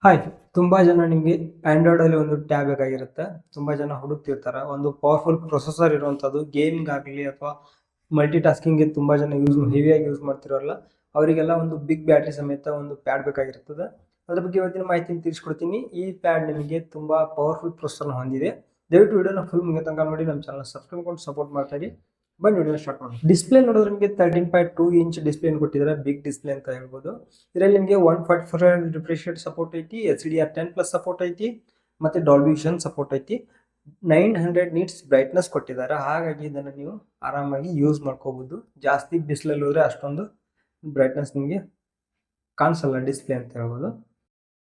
Hi ತುಂಬಾ ಜನ ನಿಮಗೆ ಆಂಡ್ರಾಯ್ಡ್ ಅಲ್ಲಿ ಒಂದು ಟ್ಯಾಬ್ ಬೇಕಾಗಿರುತ್ತೆ. ತುಂಬಾ ಜನ ಹುಡುಕ್ತಿರ್ತಾರೆ. ಒಂದು ಪವರ್ಫುಲ್ ಪ್ರೊಸೆಸರ್ ಇರುವಂತದ್ದು ಗೇಮಿಂಗ್ ಆಗಲಿ ಅಥವಾ ಮಲ್ಟಿ ಟಾಸ್ಕಿಂಗ್ ತುಂಬಾ ಜನ ಹೆವಿಯಾಗಿ ಯೂಸ್ ಮಾಡ್ತಿರೋಲ್ಲ ಅವರಿಗೆಲ್ಲ ಒಂದು ಬಿಗ್ ಬ್ಯಾಟರಿ ಸಮೇತ ಒಂದು ಪ್ಯಾಡ್ ಬೇಕಾಗಿರ್ತದೆ. ಅದ್ರ ಬಗ್ಗೆ ಇವತ್ತಿನ ಮಾಹಿತಿ ತಿಳಿಸ್ಕೊಡ್ತೀನಿ. ಈ ಪ್ಯಾಡ್ ನಿಮಗೆ ತುಂಬಾ ಪವರ್ಫುಲ್ ಪ್ರೊಸೆಸರ್ ಹೊಂದಿದೆ. ದಯವಿಟ್ಟು ವಿಡಿಯೋನ ಫುಲ್ ಮುಗಿದ ತನಕ ನೋಡಿ, ನಮ್ಮ ಚಾನಲ್ ಸಬ್ಸ್ಕ್ರೈಬ್ ಮಾಡಿ ಸಪೋರ್ಟ್ ಮಾಡ್ತಾ ಇರಿ. ಬನ್ನಿ ವಿಡಿಯೋ ಸ್ಟಾರ್ಟ್ ಮಾಡೋಣ. ಡಿಸ್ಪ್ಲೇ ನೋಡಿದ್ರೆ ನಿಮಗೆ 13.2 ಇಂಚ್ ಡಿಸ್ಪ್ಲೇ ಕೊಟ್ಟಿದ್ದಾರೆ. ಬಿಗ್ ಡಿಸ್ಪ್ಲೇ ಅಂತ ಹೇಳ್ಬೋದು. ಇದರಲ್ಲಿ ನಿಮಗೆ 144 ರಿಫ್ರೆಶ್ ರೇಟ್ ಸಪೋರ್ಟ್ ಐತಿ, HDR10+ ಸಪೋರ್ಟ್ ಐತಿ, ಮತ್ತೆ ಡಾಲ್ಬಿ ವಿಷನ್ ಸಪೋರ್ಟ್ ಐತಿ. 900 ನಿಟ್ಸ್ ಬ್ರೈಟ್ನೆಸ್ ಕೊಟ್ಟಿದ್ದಾರೆ. ಹಾಗಾಗಿ ಇದನ್ನು ನೀವು ಆರಾಮಾಗಿ ಯೂಸ್ ಮಾಡ್ಕೋಬಹುದು. ಜಾಸ್ತಿ ಬಿಸಿಲಲ್ಲಿ ಹೋದ್ರೆ ಅಷ್ಟೊಂದು ಬ್ರೈಟ್ನೆಸ್ ನಿಮಗೆ ಕಾಣಿಸಲ್ಲ ಡಿಸ್ಪ್ಲೇ ಅಂತ ಹೇಳ್ಬೋದು.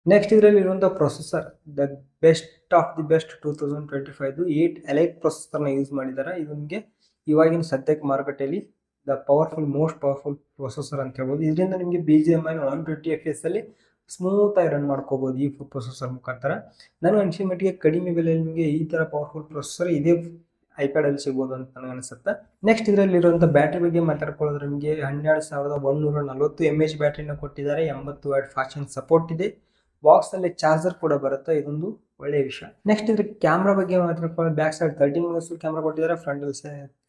ನೆಕ್ಸ್ಟ್ ಇದರಲ್ಲಿ ಇರುವಂತಹ processor the best of the best 2025 8 elite ಪ್ರೊಸೆಸರ್ನ ಯೂಸ್ ಮಾಡಿದ್ದಾರೆ. ಇದು ನಿಮಗೆ ಇವಾಗಿನ ಸದ್ಯಕ್ಕೆ ಮಾರುಕಟ್ಟೆಯಲ್ಲಿ the powerful most powerful processor ಅಂತ ಹೇಳ್ಬೋದು. ಇದರಿಂದ ನಿಮಗೆ BGMI 120 FPS ಅಲ್ಲಿ ಸ್ಮೂತ್ ಆಗಿ ರನ್ ಮಾಡ್ಕೋಬಹುದು ಈ ಪ್ರೊಸೆಸರ್ ಮುಖಾಂತರ. ನಾನು ಅನಿಸಿದ ಮಟ್ಟಿಗೆ ಕಡಿಮೆ ಬೆಲೆಯಲ್ಲಿ ನಿಮಗೆ ಈ ತರ ಪವರ್ಫುಲ್ ಪ್ರೊಸೆಸರ್ ಇದೇ ಐಪ್ಯಾಡ್ ಅಲ್ಲಿ ಸಿಗ್ಬೋದು ಅಂತ ನನಗೆ ಅನಿಸುತ್ತೆ. ನೆಕ್ಸ್ಟ್ ಇದರಲ್ಲಿ ಇರುವಂತಹ ಬ್ಯಾಟರಿ ಬಗ್ಗೆ ಮಾತಾಡ್ಕೊಳ್ಳೋದ್ರೆ ನಿಮಗೆ 12140 mAh ಬ್ಯಾಟರಿನ ಕೊಟ್ಟಿದ್ದಾರೆ. 80 ವಾಟ್ ಫಾಸ್ಟ್ ಚಾರ್ಜಿಂಗ್ ಸಪೋರ್ಟ್ ಇದೆ. ಬಾಕ್ಸ್ ಅಲ್ಲಿ ಚಾರ್ಜರ್ ಕೂಡ ಬರುತ್ತೆ. ಇದೊಂದು ಒಳ್ಳೆಯ ವಿಷಯ. ನೆಕ್ಸ್ಟ್ ಇದ್ರ ಕ್ಯಾಮ್ರಾ ಬಗ್ಗೆ ಮಾತಾಡ್ಕೊಳ್ಳೋದು, ಬ್ಯಾಕ್ ಸೈಡ್ 13 ಮೆಗಾಪಿಕ್ಸೆಲ್ ಕ್ಯಾಮ್ರಾ ಕೊಟ್ಟಿದ್ದಾರೆ, ಫ್ರಂಟ್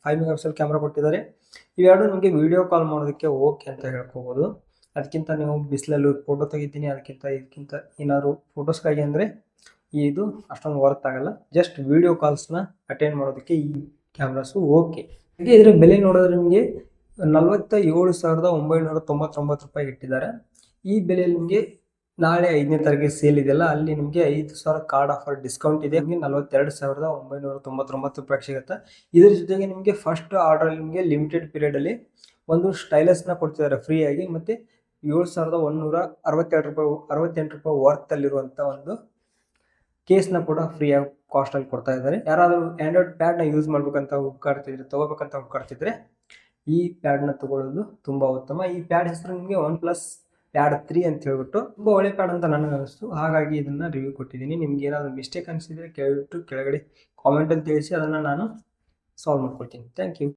5 ಮೆಗಾಪಿಕ್ಸೆಲ್ ಕ್ಯಾಮ್ರಾ ಕೊಟ್ಟಿದ್ದಾರೆ. ಇವೆರಡು ನಿಮಗೆ ವಿಡಿಯೋ ಕಾಲ್ ಮಾಡೋದಕ್ಕೆ ಓಕೆ ಅಂತ ಹೇಳ್ಕೋಬಹುದು. ಅದಕ್ಕಿಂತ ನೀವು ಬಿಸಿಲಲ್ಲಿ ಫೋಟೋ ತೆಗಿತೀನಿ ಇದಕ್ಕಿಂತ ಏನಾದ್ರು ಫೋಟೋಸ್ಗಾಗಿ ಅಂದರೆ ಇದು ಅಷ್ಟೊಂದು ವರ್ತ್ ಆಗಲ್ಲ. ಜಸ್ಟ್ ವಿಡಿಯೋ ಕಾಲ್ಸ್ನ ಅಟೆಂಡ್ ಮಾಡೋದಕ್ಕೆ ಈ ಕ್ಯಾಮ್ರಾಸು ಓಕೆ. ಇದರ ಬೆಲೆ ನೋಡಿದ್ರೆ ನಿಮಗೆ 47,999 ರೂಪಾಯಿ ಇಟ್ಟಿದ್ದಾರೆ. ಈ ಬೆಲೆಯಲ್ಲಿ ನಿಮಗೆ ನಾಳೆ 5ನೇ ತಾರೀಕಿಗೆ ಸೇಲ್ ಇದೆಯಲ್ಲ, ಅಲ್ಲಿ ನಿಮಗೆ 5,000 ಕಾರ್ಡ್ ಆಫರ್ ಡಿಸ್ಕೌಂಟ್ ಇದೆ. ನಿಮಗೆ 42,999 ರೂಪಾಯಿ ಸಿಗುತ್ತೆ. ಇದರ ಜೊತೆಗೆ ನಿಮಗೆ ಫಸ್ಟ್ ಆರ್ಡರ್ ನಿಮಗೆ ಲಿಮಿಟೆಡ್ ಪೀರಿಯಡ್ ಅಲ್ಲಿ ಒಂದು ಸ್ಟೈಲಸ್ನ ಕೊಡ್ತಿದ್ದಾರೆ ಫ್ರೀ ಆಗಿ. ಮತ್ತೆ 7,168 ರೂಪಾಯಿ ವರ್ತ್ ಅಲ್ಲಿರುವಂತ ಒಂದು ಕೇಸ್ನ ಕೂಡ ಫ್ರೀ ಆಗಿ ಕಾಸ್ಟ್ ಅಲ್ಲಿ ಕೊಡ್ತಾ ಇದ್ದಾರೆ. ಯಾರಾದರೂ ಆಂಡ್ರಾಯ್ಡ್ ಪ್ಯಾಡ್ನ ಯೂಸ್ ಮಾಡ್ಬೇಕಂತ ಹುಡುಕಾಡ್ತಿದ್ರೆ ಈ ಪ್ಯಾಡ್ನ ತಗೊಳ್ಳೋದು ತುಂಬಾ ಉತ್ತಮ. ಈ ಪ್ಯಾಡ್ ಹೆಸರು ನಿಮಗೆ OnePlus ಪ್ಯಾಡ್ 3 ಅಂತ ಹೇಳ್ಬಿಟ್ಟು ತುಂಬ ಒಳ್ಳೆ ಪ್ಯಾಡ್ ಅಂತ ನನಗೆ ಅನಿಸ್ತು. ಹಾಗಾಗಿ ಇದನ್ನ ರಿವ್ಯೂ ಕೊಟ್ಟಿದ್ದೀನಿ. ನಿಮ್ಗೆ ಏನಾದರೂ ಮಿಸ್ಟೇಕ್ ಅನಿಸಿದ್ರೆ ಕೆಳಗಡೆ ಕಾಮೆಂಟ್ ಅಲ್ಲಿ ತಿಳಿಸಿ, ಅದನ್ನು ನಾನು ಸಾಲ್ವ್ ಮಾಡ್ಕೊಳ್ತೀನಿ. Thank you.